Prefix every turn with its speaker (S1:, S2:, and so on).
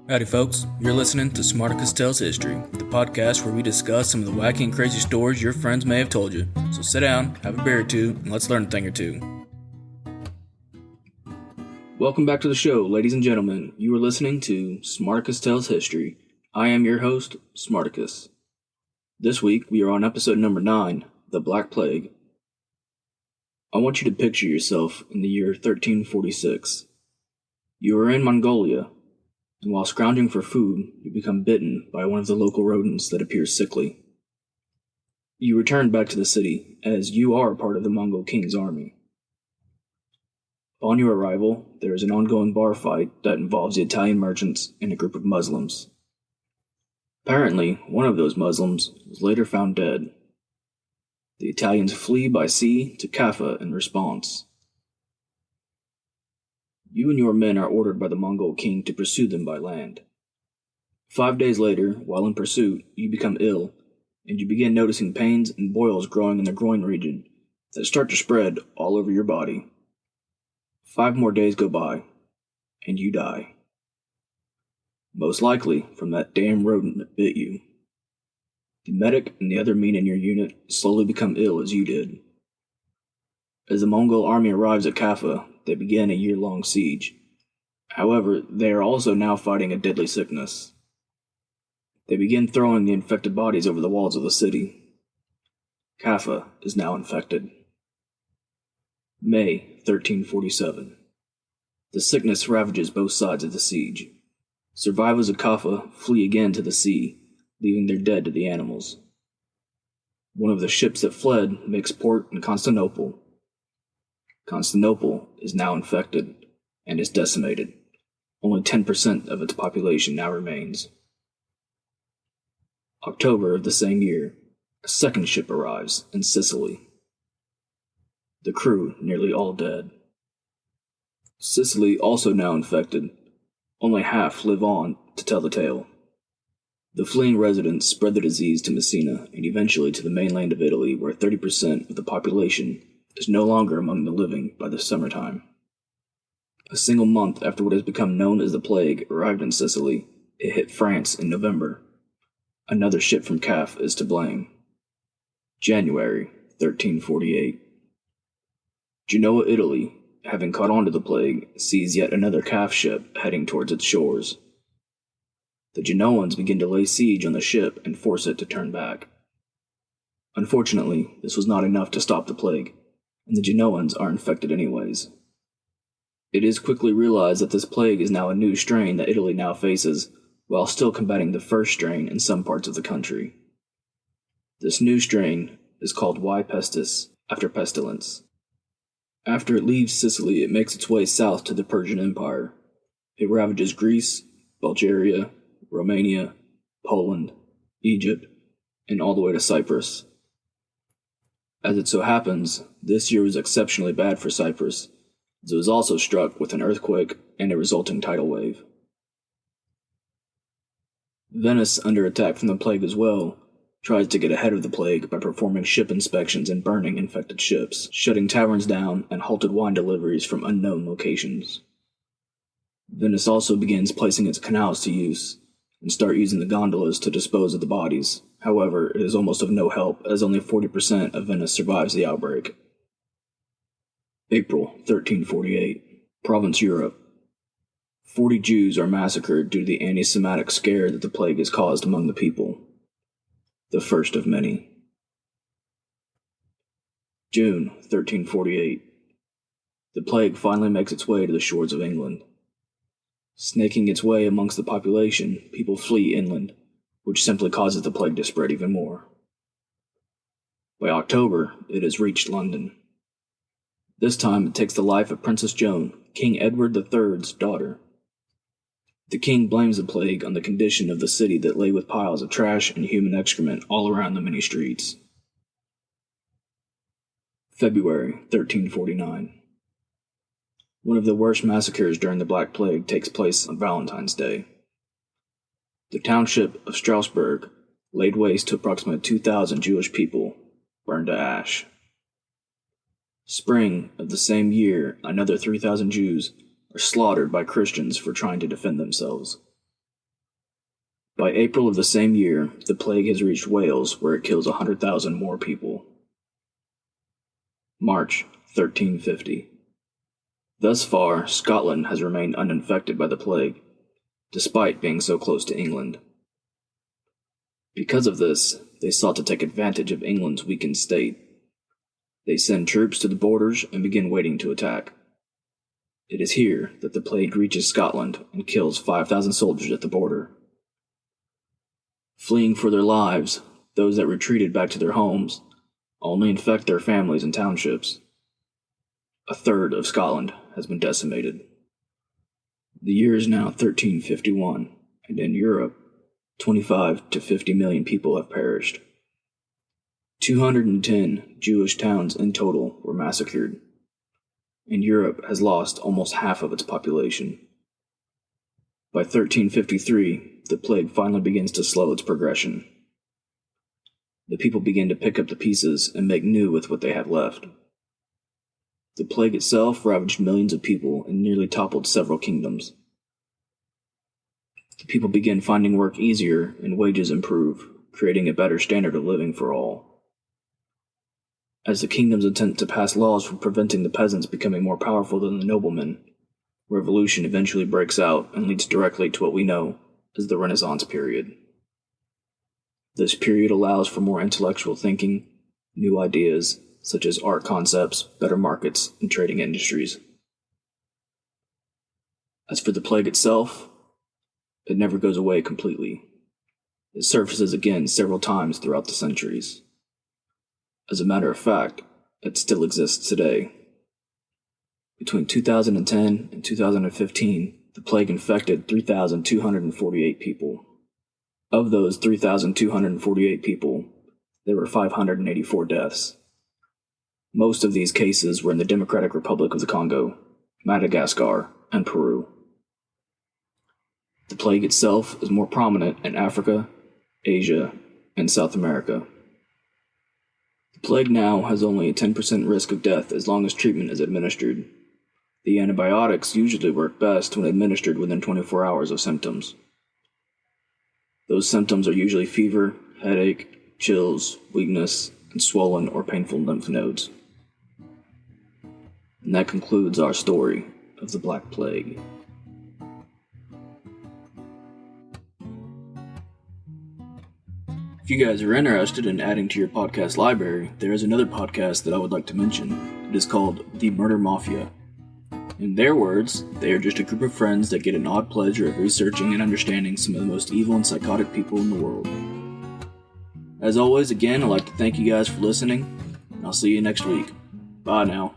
S1: Howdy folks, you're listening to Smarticus Tells History, the podcast where we discuss some of the wacky and crazy stories your friends may have told you. So sit down, have a beer or two, and let's learn a thing or two. Welcome back to the show, ladies and gentlemen. You are listening to Smarticus Tells History. I am your host, Smarticus. This week we are on episode number 9, The Black Plague. I want you to picture yourself in the year 1346. You are in Mongolia, and while scrounging for food, you become bitten by one of the local rodents that appears sickly. You return back to the city, as you are part of the Mongol king's army. Upon your arrival, there is an ongoing bar fight that involves the Italian merchants and a group of Muslims. Apparently, one of those Muslims was later found dead. The Italians flee by sea to Kaffa in response. You and your men are ordered by the Mongol king to pursue them by land. 5 days later, while in pursuit, you become ill, and you begin noticing pains and boils growing in the groin region that start to spread all over your body. 5 more days go by, and you die. Most likely from that damn rodent that bit you. The medic and the other men in your unit slowly become ill as you did. As the Mongol army arrives at Kaffa, they begin a year-long siege. However, they are also now fighting a deadly sickness. They begin throwing the infected bodies over the walls of the city. Kaffa is now infected. May 1347. The sickness ravages both sides of the siege. Survivors of Kaffa flee again to the sea, leaving their dead to the animals. One of the ships that fled makes port in Constantinople. Constantinople is now infected and is decimated. Only 10% of its population now remains. October of the same year, a second ship arrives in Sicily. The crew nearly all dead. Sicily also now infected. Only half live on to tell the tale. The fleeing residents spread the disease to Messina and eventually to the mainland of Italy, where 30% of the population is no longer among the living by the summertime. A single month after what has become known as the plague arrived in Sicily, it hit France in November. Another ship from Kaf is to blame. January 1348. Genoa, Italy, having caught on to the plague, sees yet another Kaf ship heading towards its shores. The Genoans begin to lay siege on the ship and force it to turn back. Unfortunately, this was not enough to stop the plague, and the Genoans are infected anyways. It is quickly realized that this plague is now a new strain that Italy now faces, while still combating the first strain in some parts of the country. This new strain is called Y. pestis, after pestilence. After it leaves Sicily, it makes its way south to the Persian Empire. It ravages Greece, Bulgaria, Romania, Poland, Egypt, and all the way to Cyprus. As it so happens, this year was exceptionally bad for Cyprus, as it was also struck with an earthquake and a resulting tidal wave. Venice, under attack from the plague as well, tries to get ahead of the plague by performing ship inspections and burning infected ships, shutting taverns down, and halted wine deliveries from unknown locations. Venice also begins placing its canals to use, and start using the gondolas to dispose of the bodies. However, it is almost of no help, as only 40% of Venice survives the outbreak. April 1348. Province, Europe. 40 Jews are massacred due to the anti-Semitic scare that the plague has caused among the people. The first of many. June 1348. The plague finally makes its way to the shores of England. Snaking its way amongst the population, people flee inland, which simply causes the plague to spread even more. By October, it has reached London. This time it takes the life of Princess Joan, King Edward III's daughter. The king blames the plague on the condition of the city that lay with piles of trash and human excrement all around the many streets. February 1349. One of the worst massacres during the Black Plague takes place on Valentine's Day. The township of Strasbourg laid waste to approximately 2,000 Jewish people, burned to ash. Spring of the same year, another 3,000 Jews are slaughtered by Christians for trying to defend themselves. By April of the same year, the plague has reached Wales, where it kills 100,000 more people. March 1350. Thus far, Scotland has remained uninfected by the plague, despite being so close to England. Because of this, they sought to take advantage of England's weakened state. They send troops to the borders and begin waiting to attack. It is here that the plague reaches Scotland and kills 5,000 soldiers at the border. Fleeing for their lives, those that retreated back to their homes only infect their families and townships. A third of Scotland has been decimated. The year is now 1351, and in Europe, 25 to 50 million people have perished. 210 Jewish towns in total were massacred, and Europe has lost almost half of its population. By 1353, the plague finally begins to slow its progression. The people begin to pick up the pieces and make new with what they have left. The plague itself ravaged millions of people and nearly toppled several kingdoms. The people begin finding work easier and wages improve, creating a better standard of living for all. As the kingdoms attempt to pass laws for preventing the peasants becoming more powerful than the noblemen, revolution eventually breaks out and leads directly to what we know as the Renaissance period. This period allows for more intellectual thinking, new ideas, such as art concepts, better markets, and trading industries. As for the plague itself, it never goes away completely. It surfaces again several times throughout the centuries. As a matter of fact, it still exists today. Between 2010 and 2015, the plague infected 3,248 people. Of those 3,248 people, there were 584 deaths. Most of these cases were in the Democratic Republic of the Congo, Madagascar, and Peru. The plague itself is more prominent in Africa, Asia, and South America. The plague now has only a 10% risk of death as long as treatment is administered. The antibiotics usually work best when administered within 24 hours of symptoms. Those symptoms are usually fever, headache, chills, weakness, and swollen or painful lymph nodes. And that concludes our story of the Black Plague. If you guys are interested in adding to your podcast library, there is another podcast that I would like to mention. It is called The Murder Mafia. In their words, they are just a group of friends that get an odd pleasure of researching and understanding some of the most evil and psychotic people in the world. As always, again, I'd like to thank you guys for listening, and I'll see you next week. Bye now.